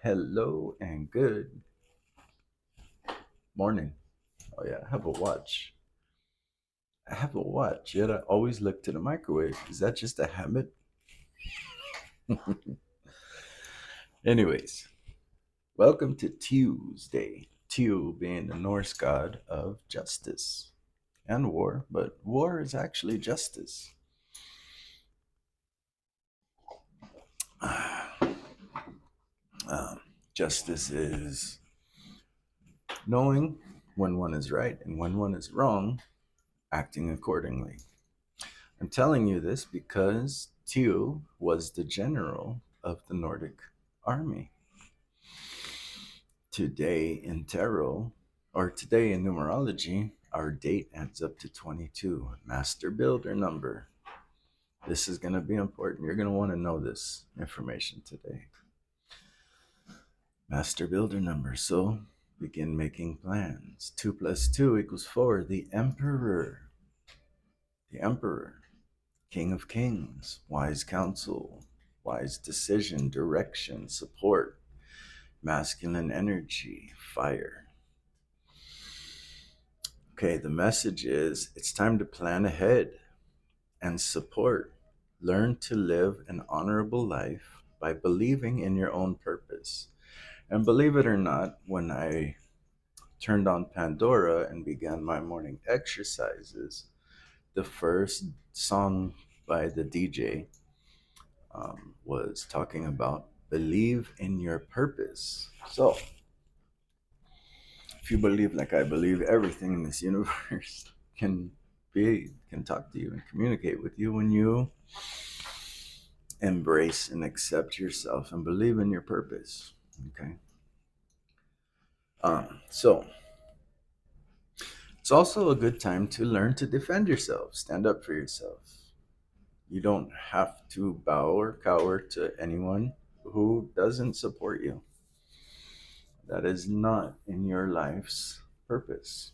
Hello and good morning. Oh yeah, I have a watch. I have a watch, yet I always look to the microwave. Is that just a habit? Anyways, welcome to Tuesday. Tu being the Norse god of justice and war, but war is actually justice. Um, justice is knowing when one is right and when one is wrong, acting accordingly. I'm telling you this because Tew was the general of the Nordic army. Today in tarot, or today in numerology, our date adds up to 22, master builder number. This is going to be important. You're going to want to know this information today. Master builder number. So begin making plans. 2 plus 2 equals 4. The emperor. The emperor. King of Kings, wise counsel, wise decision, direction, support, masculine energy, fire. Okay, the message is it's time to plan ahead and support. Learn to live an honorable life by believing in your own purpose. And believe it or not, when I turned on Pandora and began my morning exercises, the first song by the DJ was talking about believe in your purpose. So, if you believe like I believe, everything in this universe can talk to you and communicate with you when you embrace and accept yourself and believe in your purpose. Okay. So it's also a good time to learn to defend yourself, stand up for yourself. You don't have to bow or cower to anyone who doesn't support you. That is not in your life's purpose.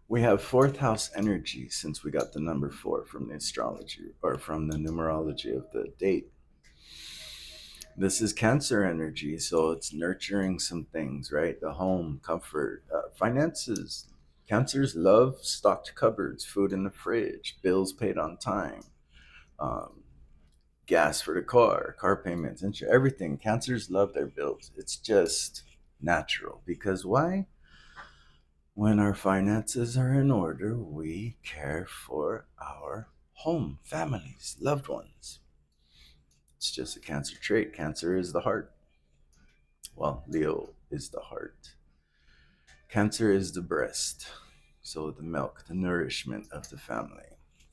We have fourth house energy since we got the number four from the astrology or from the numerology of the date. This is Cancer energy, so it's nurturing some things, right? The home, comfort, finances. Cancers love stocked cupboards, food in the fridge, bills paid on time, um, gas for the car payments, insurance, everything. Cancers love their bills. It's just natural because why? When our finances are in order, we care for our home, families, loved ones. It's just a Cancer trait. Cancer is the heart. Well, Leo is the heart. Cancer is the breast. So the milk, the nourishment of the family.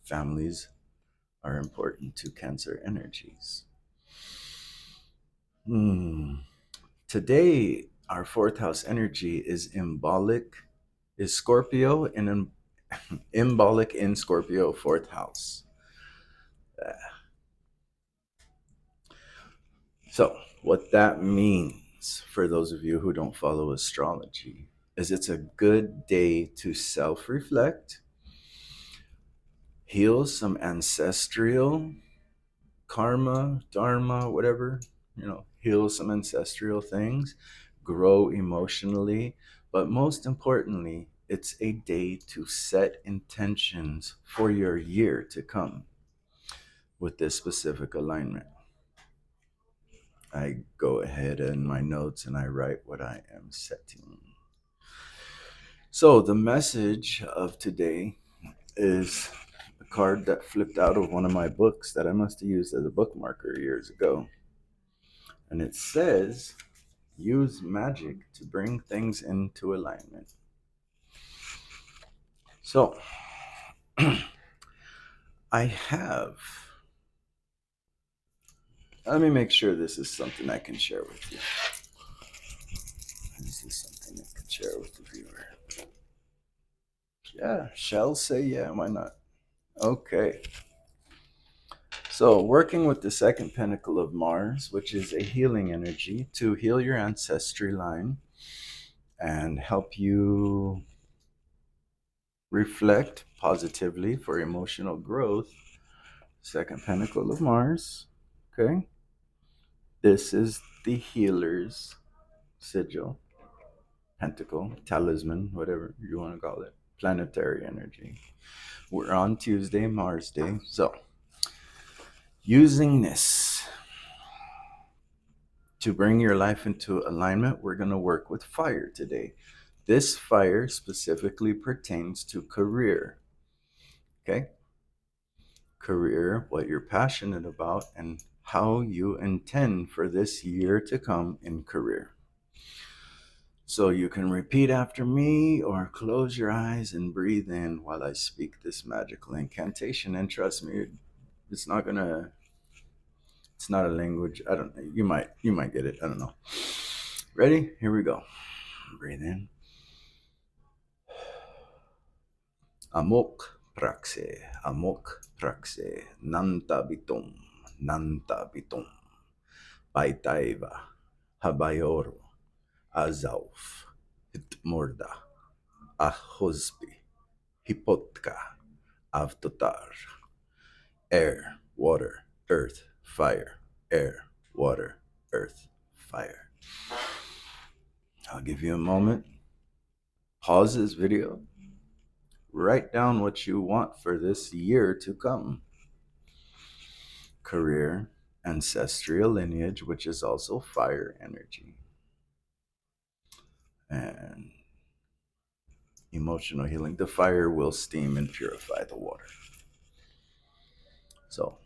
Families are important to Cancer energies. Today, our fourth house energy is symbolic, is Scorpio and symbolic in Scorpio, fourth house. So, what that means for those of you who don't follow astrology is it's a good day to self reflect, heal some ancestral karma, dharma, whatever, heal some ancestral things, grow emotionally, but most importantly, it's a day to set intentions for your year to come with this specific alignment. I go ahead in my notes and I write what I am setting. So, the message of today is a card that flipped out of one of my books that I must have used as a bookmarker years ago. And it says, use magic to bring things into alignment. So, I have, let me make sure this is something I can share with you. This is something I can share with the viewer. Yeah, shall say yeah, why not? Okay. So, working with the second pentacle of Mars, which is a healing energy to heal your ancestry line and help you reflect positively for emotional growth. Second pentacle of Mars. Okay. This is the healer's sigil, pentacle, talisman, whatever you want to call it, planetary energy. We're on Tuesday, Mars Day. So, using this to bring your life into alignment, we're going to work with fire today. This fire specifically pertains to career. Okay? Career, what you're passionate about, and how you intend for this year to come in career. So you can repeat after me or close your eyes and breathe in while I speak this magical incantation. And trust me, it's not gonna it's not a language. I don't know. You might get it. I don't know. Ready? Here we go. Breathe in. Amok praxe, nanta bitum, baitaiva, habayoro, azauf, hitmorda, ahosbi, hipotka, avtotar, air, water, earth, fire, air, water, earth, fire. I'll give you a moment. Pause this video. Write down what you want for this year to come. Career, ancestral lineage, which is also fire energy, and emotional healing. The fire will steam and purify the water. So,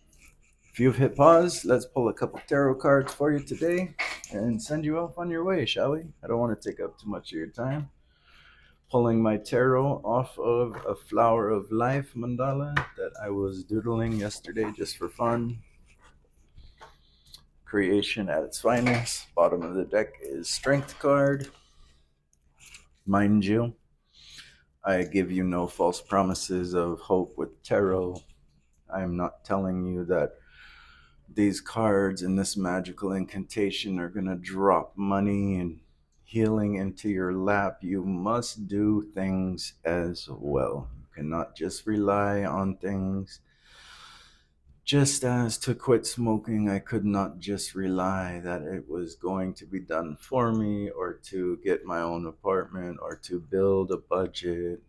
if you've hit pause, let's pull a couple tarot cards for you today and send you off on your way, shall we? I don't want to take up too much of your time. Pulling my tarot off of a Flower of Life mandala that I was doodling yesterday just for fun. Creation at its finest. Bottom of the deck is Strength card. Mind you, I give you no false promises of hope with tarot. I am not telling you that these cards and this magical incantation are going to drop money and healing into your lap. You must do things as well. You cannot just rely on things. Just as to quit smoking, I could not just rely that it was going to be done for me, or to get my own apartment, or to build a budget,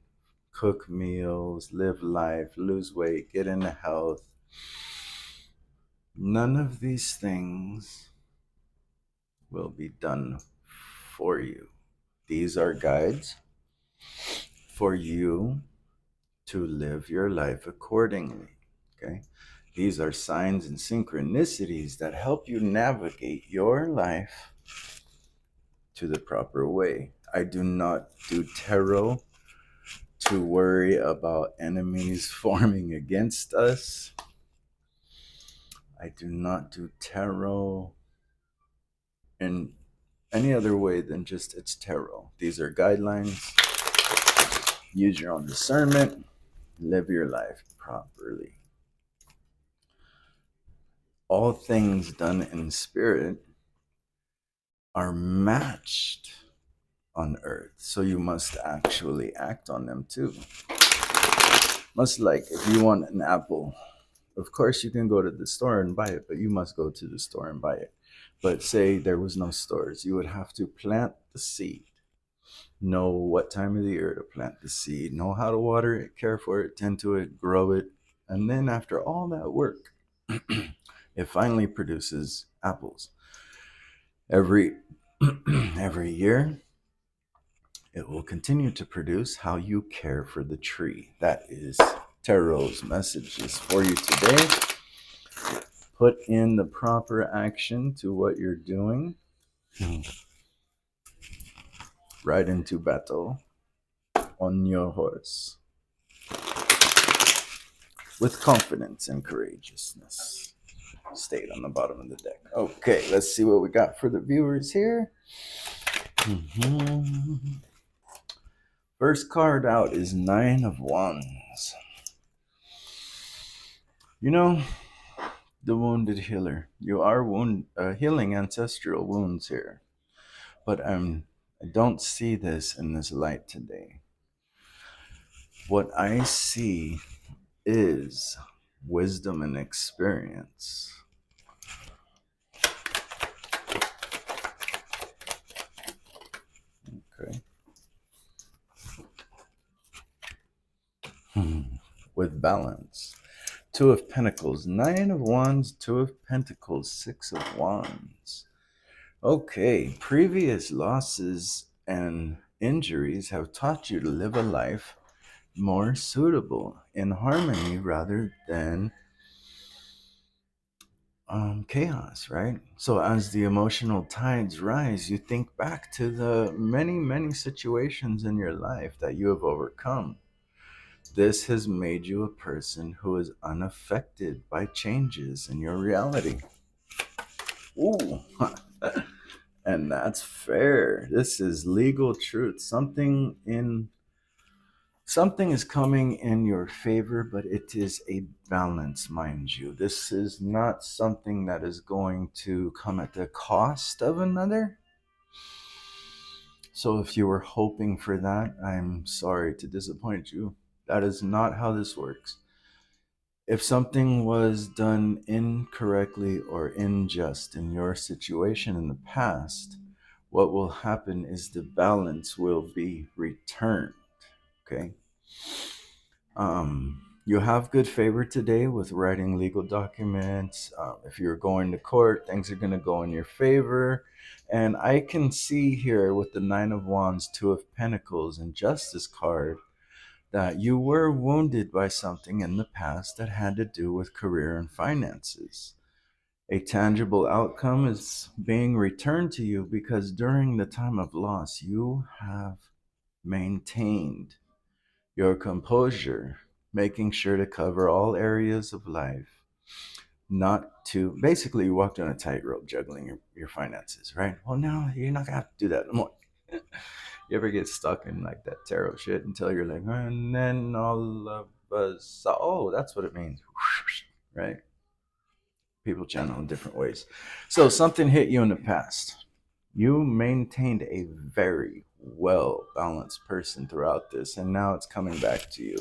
cook meals, live life, lose weight, get into health. None of these things will be done for you. These are guides for you to live your life accordingly. Okay? These are signs and synchronicities that help you navigate your life to the proper way. I do not do tarot to worry about enemies forming against us. I do not do tarot in any other way than just it's tarot. These are guidelines. Use your own discernment. Live your life properly. All things done in spirit are matched on earth, so you must actually act on them too. Much like if you want an apple, of course you can go to the store and buy it, but you must go to the store and buy it. But say there was no stores, you would have to plant the seed, know what time of the year to plant the seed, know how to water it, care for it, tend to it, grow it, and then after all that work, it finally produces apples. Every every year, it will continue to produce how you care for the tree. That is Tarot's messages for you today. Put in the proper action to what you're doing. Ride into battle on your horse with confidence and courageousness. Stayed on the bottom of the deck. Okay, let's see what we got for the viewers here. First card out is Nine of Wands. You know, the wounded healer. You are healing ancestral wounds here, but I don't see this in this light today. What I see is wisdom and experience. with balance. Two of Pentacles, Nine of Wands, Two of Pentacles, Six of Wands. Okay, previous losses and injuries have taught you to live a life more suitable in harmony rather than chaos, right? So as the emotional tides rise, you think back to the many, many situations in your life that you have overcome. This has made you a person who is unaffected by changes in your reality. Ooh, and that's fair. This is legal truth. Something is coming in your favor, but it is a balance, mind you. This is not something that is going to come at the cost of another. So if you were hoping for that, I'm sorry to disappoint you. That is not how this works. If something was done incorrectly or unjust in your situation in the past, what will happen is the balance will be returned. Okay. You have good favor today with writing legal documents. If you're going to court, things are going to go in your favor. And I can see here with the Nine of Wands, Two of Pentacles, and Justice card that you were wounded by something in the past that had to do with career and finances. A tangible outcome is being returned to you because during the time of loss, you have maintained your composure, making sure to cover all areas of life, not to basically you walked on a tightrope juggling your finances, right? Well, now you're not gonna have to do that no more. You ever get stuck in like that tarot shit until you're like, and then all of us, oh, that's what it means, right? People channel in different ways. So something hit you in the past. You maintained a very well balanced person throughout this, and now it's coming back to you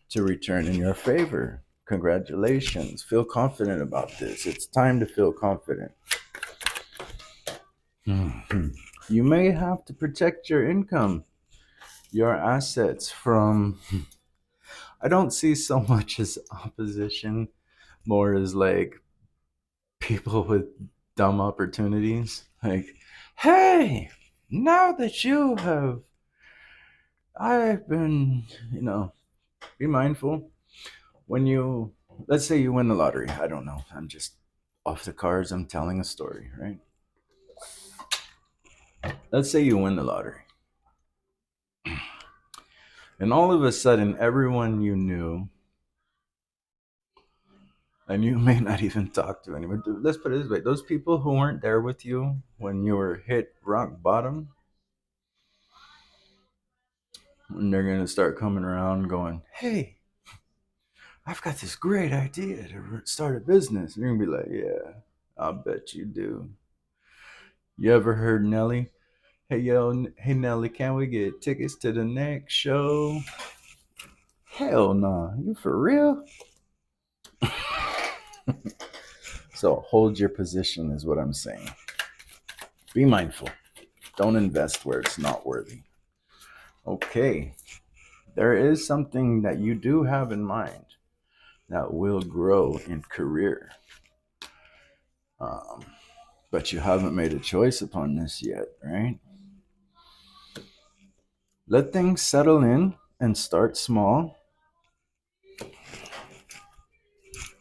to return in your favor. Congratulations. Feel confident about this. It's time to feel confident. Mhm. You may have to protect your income, your assets from, I don't see so much as opposition, more as like people with dumb opportunities. Like, hey, now that you have, I've been, be mindful when you, let's say you win the lottery. I don't know. I'm just off the cards. I'm telling a story, right? Let's say you win the lottery. And all of a sudden, everyone you knew, and you may not even talk to anyone. Let's put it this way: those people who weren't there with you when you were hit rock bottom, and they're gonna start coming around, going, "Hey, I've got this great idea to start a business." And you're gonna be like, "Yeah, I'll bet you do." You ever heard Nelly? Hey yo, hey Nelly, can we get tickets to the next show? Hell no, you for real? So hold your position is what I'm saying. Be mindful. Don't invest where it's not worthy. Okay, there is something that you do have in mind that will grow in career. Um, but you haven't made a choice upon this yet, right? Let things settle in and start small.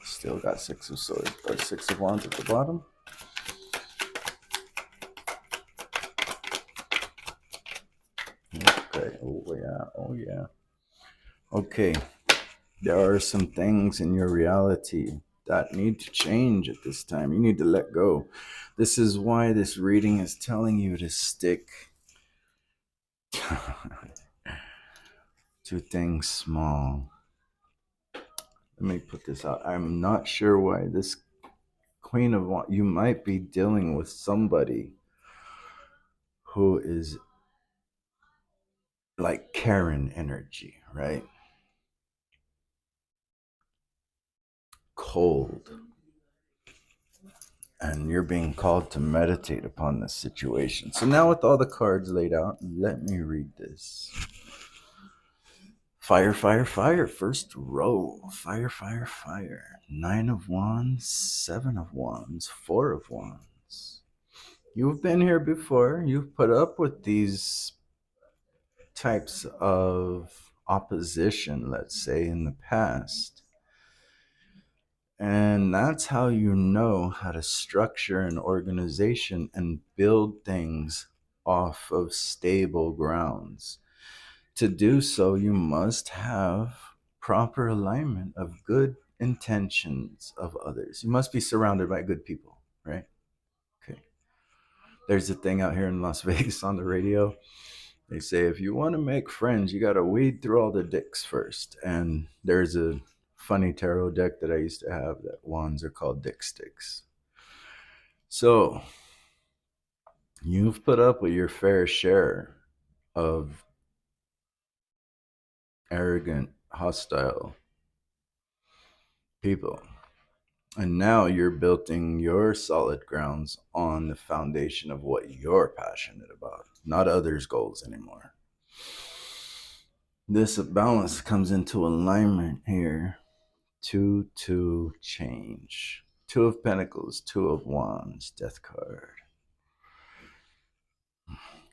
Still got Six of Swords or Six of Wands at the bottom. Okay. Oh yeah. Oh yeah. Okay. There are some things in your reality that need to change at this time. You need to let go. This is why this reading is telling you to stick to things small. Let me put this out. I'm not sure why this Queen of Wands, you might be dealing with somebody who is like Karen energy, right? Cold. And you're being called to meditate upon this situation. So now with all the cards laid out, let me read this. Fire, fire, fire. First row. Fire, fire, fire. Nine of wands, seven of wands, four of wands. You've been here before. You've put up with these types of opposition, let's say, in the past. And that's how you know how to structure an organization and build things off of stable grounds. To do so, you must have proper alignment of good intentions of others. You must be surrounded by good people, right? Okay. There's a thing out here in Las Vegas on the radio. They say if you want to make friends, you got to weed through all the dicks first. And there's a funny tarot deck that I used to have that wands are called dick sticks. So you've put up with your fair share of arrogant, hostile people. And now you're building your solid grounds on the foundation of what you're passionate about, not others' goals anymore. This balance comes into alignment here. Two, change. Two of Pentacles, two of Wands, Death card.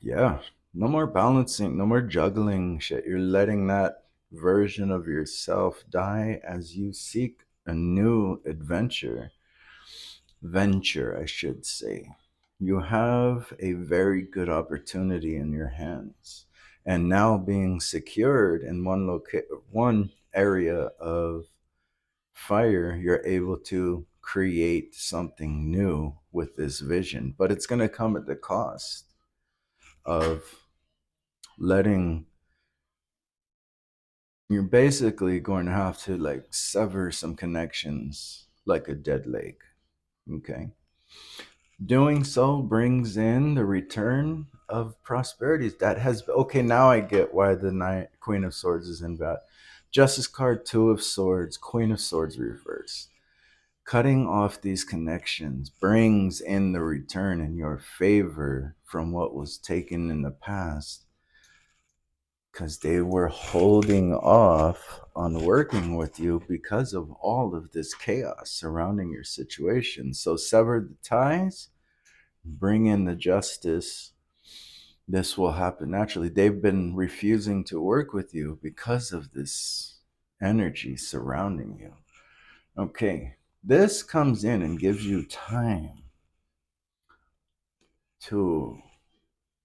Yeah, no more balancing, no more juggling shit. You're letting that version of yourself die as you seek a new venture, I should say. You have a very good opportunity in your hands. And now being secured in one area of fire, you're able to create something new with this vision. But it's going to come at the cost of letting, you're basically going to have to like sever some connections like a dead leg. Okay. Doing so brings in the return of prosperities. That has, okay, now I get why the Queen of Swords is in bad. Justice card, Two of Swords, Queen of Swords reverse. Cutting off these connections brings in the return in your favor from what was taken in the past, because they were holding off on working with you because of all of this chaos surrounding your situation. So sever the ties, bring in the justice. This will happen naturally. They've been refusing to work with you because of this energy surrounding you. Okay, this comes in and gives you time to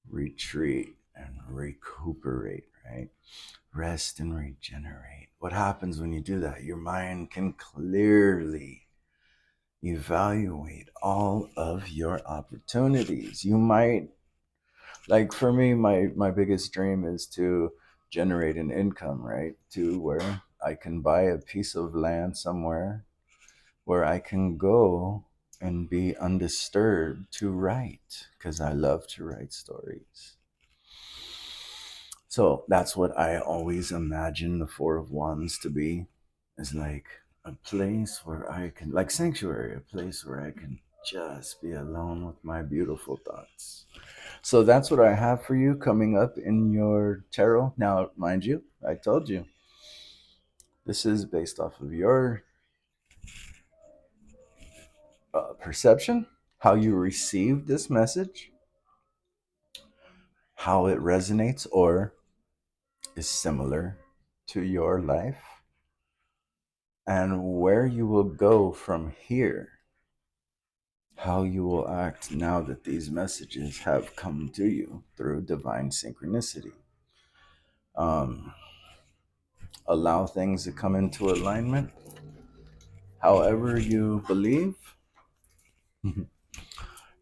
retreat and recuperate, right? Rest and regenerate. What happens when you do that? Your mind can clearly evaluate all of your opportunities. You might, like for me, my biggest dream is to generate an income, right? To where I can buy a piece of land somewhere where I can go and be undisturbed to write, because I love to write stories. So that's what I always imagine the Four of Wands to be, is like a place where I can, like sanctuary, a place where I can just be alone with my beautiful thoughts. So that's what I have for you coming up in your tarot. Now, mind you, I told you, this is based off of your perception, how you receive this message, how it resonates or is similar to your life, and where you will go from here, how you will act now that these messages have come to you through divine synchronicity. Um, Allow things to come into alignment however you believe.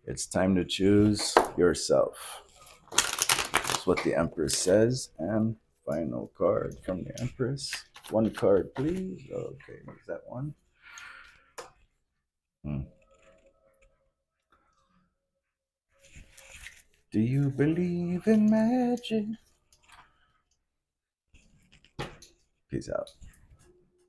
It's time to choose yourself. That's what the Empress says. And final card from the Empress. One card, please. Okay, is that one? Hmm. Do you believe in magic? Peace out.